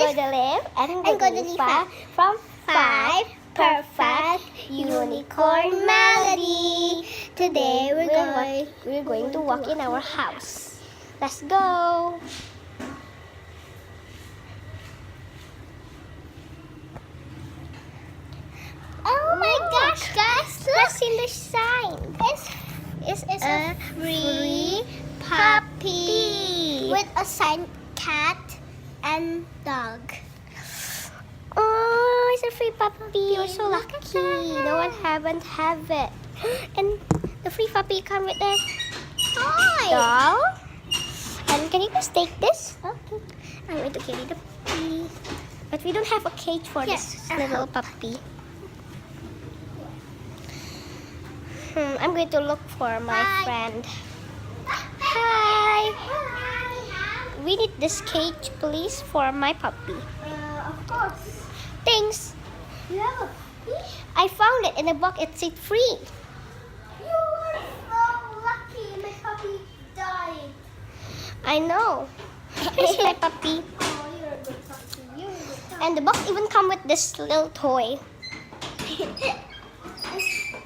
Godelive and Godelifa from 5 Perfect Unicorn Melody. Today we're going to walk in our house. Let's go. Oh my gosh, guys! Look in the sign. It's a free puppy with a sign cat and dog. Oh, it's a free puppy. You're so lucky. No one haven't have it. And the free puppy come with a doll. And can you just take this? Okay. I'm going to carry the puppy. But we don't have a cage for this little puppy. I'm going to look for my friend. Hi. We need this cage, please, for my puppy. Of course. Thanks. You have a puppy? I found it in a box. It's free. You are so lucky. My puppy died. I know. Here's my puppy. Oh, you're a good puppy. You're a good puppy. And the box even come with this little toy. Is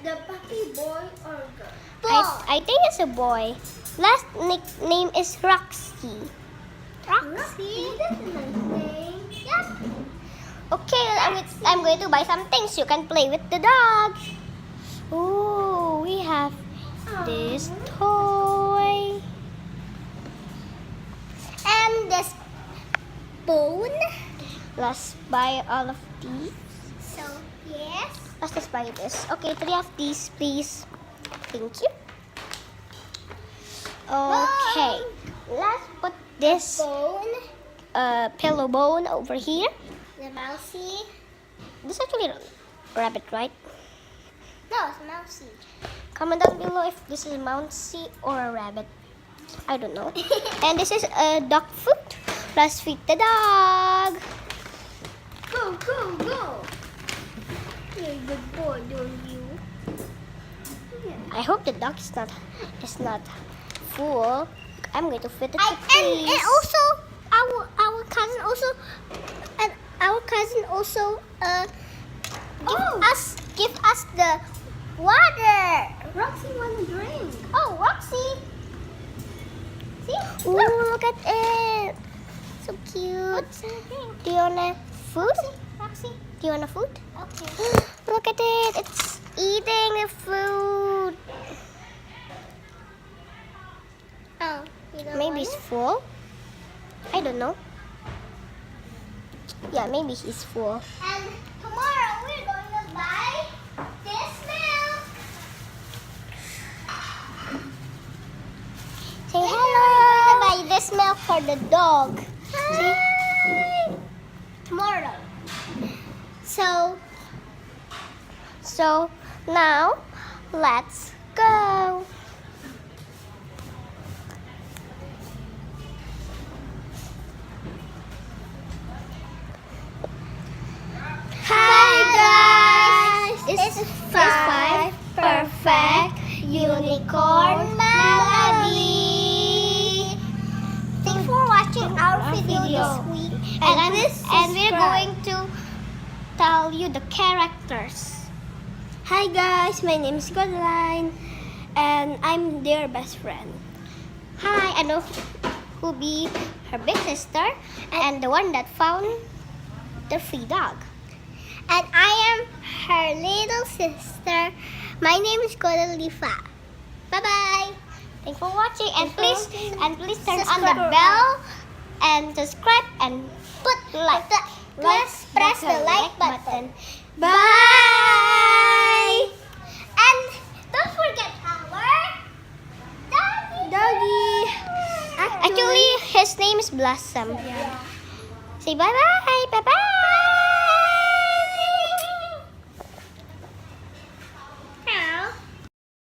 the puppy boy or girl? I think it's a boy. Last nickname is Roxy. Roxy? That's a nice name. Yep. Okay, I'm going to buy some things. You can play with the dog. Oh, we have this toy. And this bone. Let's buy all of these. So, yes. Let's just buy this. Okay, 3 of these, please. Thank you. Okay, let's put this Bone. pillow bone over here. The mousy. This is actually a rabbit, right? No, it's mousy. Comment down below if this is a mousy or a rabbit. I don't know. And this is a dog food. Let's feed the dog. Go, go, go. You're a good boy, don't you? Yeah. I hope the dog is not full. I'm going to feed it to And please. also our cousin also give us the water. Roxy wanna drink. Oh, Roxy. See? Ooh, look at it. So cute. What's her drink? Do you want a food? Roxy. Do you want a food? Okay. Look at it. It's eating the food. Oh, you don't Maybe want it's it? full. I don't know. Yeah, maybe he's full. And tomorrow we're going to buy this milk. Say hello. Buy this milk for the dog. Hi. Tomorrow. So now let's go. Hi guys. It's 5 Perfect Unicorn Melody. Thanks for watching our video this week. And we're going to tell you the characters. Hi guys, my name is Godeline and I'm their best friend. Hi, I know who be her big sister and the one that found the free dog. And I am her little sister. My name is Godelifa. Bye-bye. Thanks for watching and please turn on the Subscribe. bell and subscribe and Put like. press the like button. Bye. And don't forget our doggy. Actually, his name is Blossom. Yeah. Say bye bye. Bye bye.